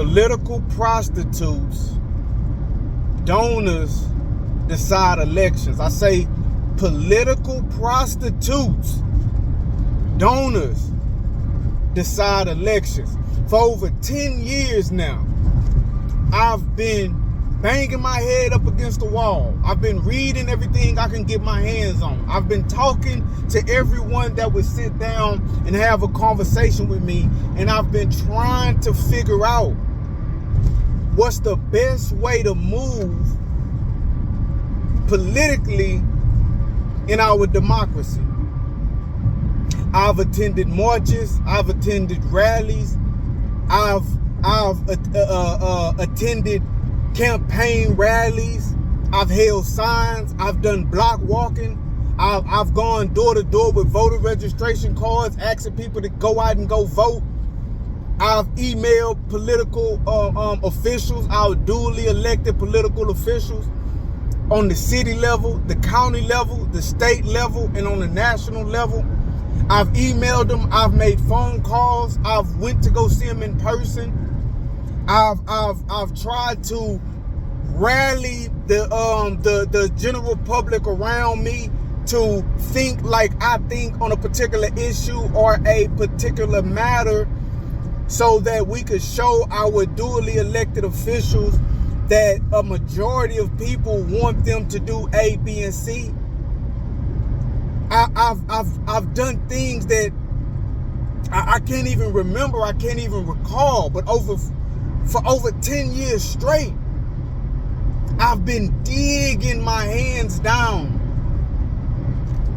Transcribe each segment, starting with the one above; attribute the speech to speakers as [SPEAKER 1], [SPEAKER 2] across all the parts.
[SPEAKER 1] Political prostitutes, donors decide elections. I say political prostitutes, donors decide elections. For over 10 years now, I've been banging my head up against the wall. I've been reading everything I can get my hands on. I've been talking to everyone that would sit down and have a conversation with me. And I've been trying to figure out what's the best way to move politically in our democracy. I've attended marches. I've attended rallies. I've attended campaign rallies. I've held signs. I've done block walking. I've gone door to door with voter registration cards, asking people to go out and go vote. I've emailed political officials, our duly elected political officials on the city level, the county level, the state level, and on the national level. I've emailed them. I've made phone calls. I've went to go see them in person. I've tried to rally the general public around me to think like I think on a particular issue or a particular matter, so that we could show our duly elected officials that a majority of people want them to do A, B, and C. I've done things that I can't even remember, I can't even recall, but for over 10 years straight, I've been digging my hands down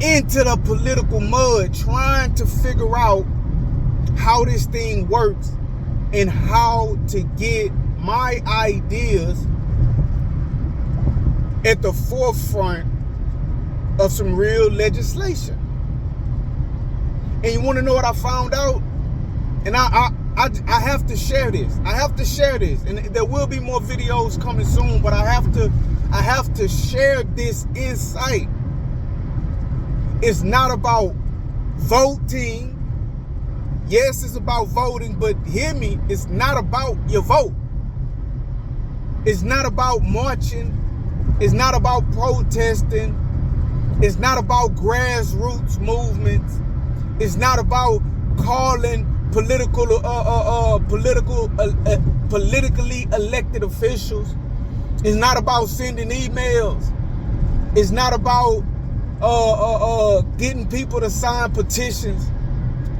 [SPEAKER 1] into the political mud, trying to figure out how this thing works and how to get my ideas at the forefront of some real legislation. And you want to know what I found out? And I have to share this. I have to share this. And there will be more videos coming soon, but I have to share this insight. It's not about voting. Yes, it's about voting, but hear me, it's not about your vote. It's not about marching. It's not about protesting. It's not about grassroots movements. It's not about calling politically elected officials. It's not about sending emails. It's not about getting people to sign petitions.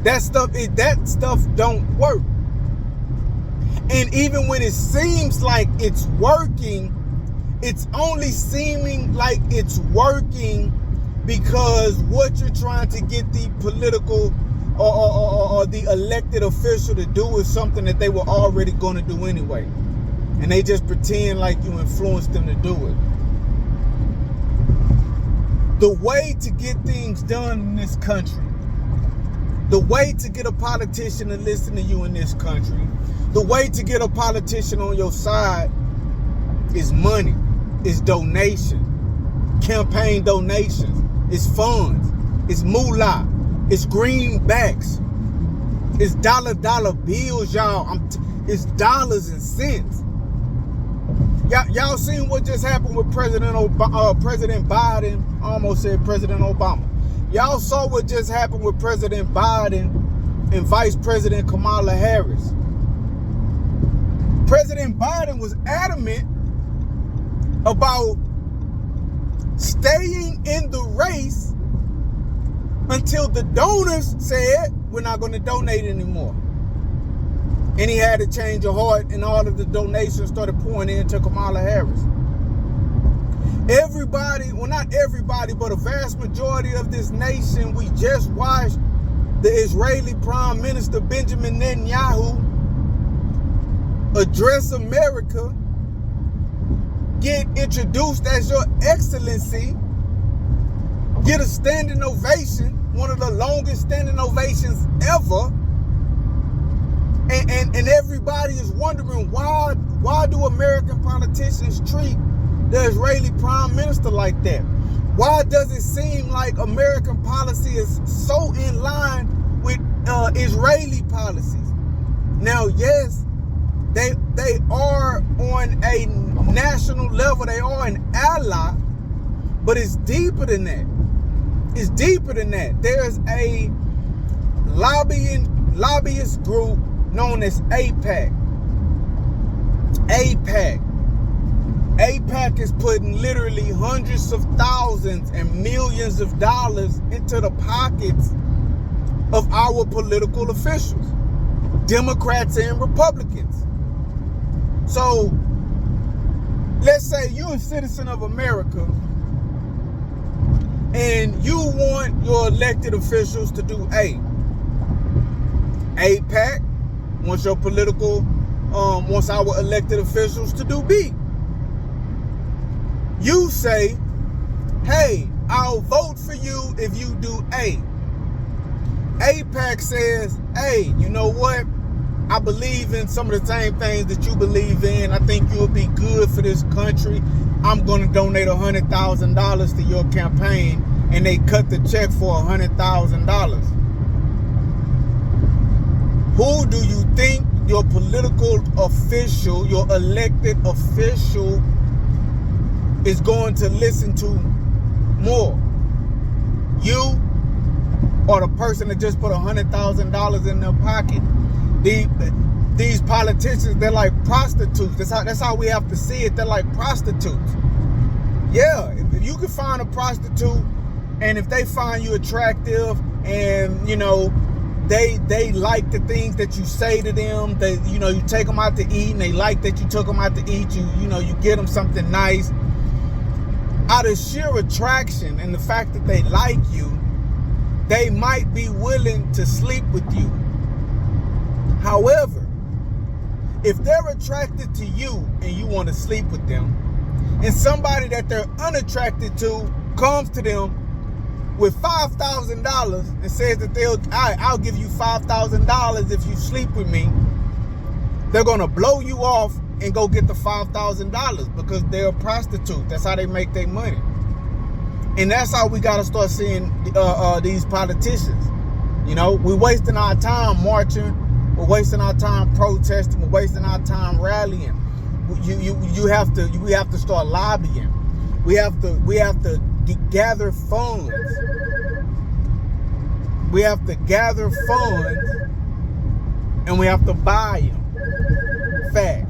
[SPEAKER 1] That stuff don't work. And even when it seems like it's working, it's only seeming like it's working because what you're trying to get the political or the elected official to do is something that they were already going to do anyway. And they just pretend like you influenced them to do it. The way to get things done in this country, the way to get a politician to listen to you in this country, the way to get a politician on your side is money, is donation, campaign donations, it's funds, it's moolah, it's greenbacks, it's dollar bills, y'all. It's dollars and cents. Y'all seen what just happened with President Biden? I almost said President Obama. Y'all saw what just happened with President Biden and Vice President Kamala Harris. President Biden was adamant about staying in the race until the donors said, we're not going to donate anymore. And he had to change of heart, and all of the donations started pouring into Kamala Harris. Everybody, well, not everybody, but a vast majority of this nation, we just watched the Israeli Prime Minister Benjamin Netanyahu address America, get introduced as Your Excellency, get a standing ovation, one of the longest standing ovations ever. And everybody is wondering, why do American politicians treat the Israeli Prime Minister like that? Why does it seem like American policy is so in line with Israeli policies? Now, yes, they they are on a national level, they are an ally, but it's deeper than that. It's deeper than that. There's a lobbyist group known as AIPAC. AIPAC is putting literally hundreds of thousands and millions of dollars into the pockets of our political officials, Democrats and Republicans. So let's say you're a citizen of America and you want your elected officials to do A. AIPAC wants your wants our elected officials to do B. You say, hey, I'll vote for you if you do A. AIPAC says, hey, you know what? I believe in some of the same things that you believe in. I think you'll be good for this country. I'm going to donate $100,000 to your campaign. And they cut the check for $100,000. Who do you think your political official, your elected official, is going to listen to more? You or the person that just put $100,000 in their pocket? These politicians, they're like prostitutes. That's how we have to see it. They're like prostitutes. Yeah, if you can find a prostitute, and if they find you attractive, and you know they like the things that you say to them, you take them out to eat, and they like that you took them out to eat. You get them something nice. Out of sheer attraction and the fact that they like you, they might be willing to sleep with you. However, if they're attracted to you and you want to sleep with them, and somebody that they're unattracted to comes to them with $5,000 and says that I'll give you $5,000 if you sleep with me, they're going to blow you off and go get the $5,000 because they're a prostitute. That's how they make their money. And that's how we got to start seeing these politicians. We're wasting our time marching. We're wasting our time protesting. We're wasting our time rallying. We have to start lobbying. We have to gather funds. We have to gather funds, and we have to buy them fast.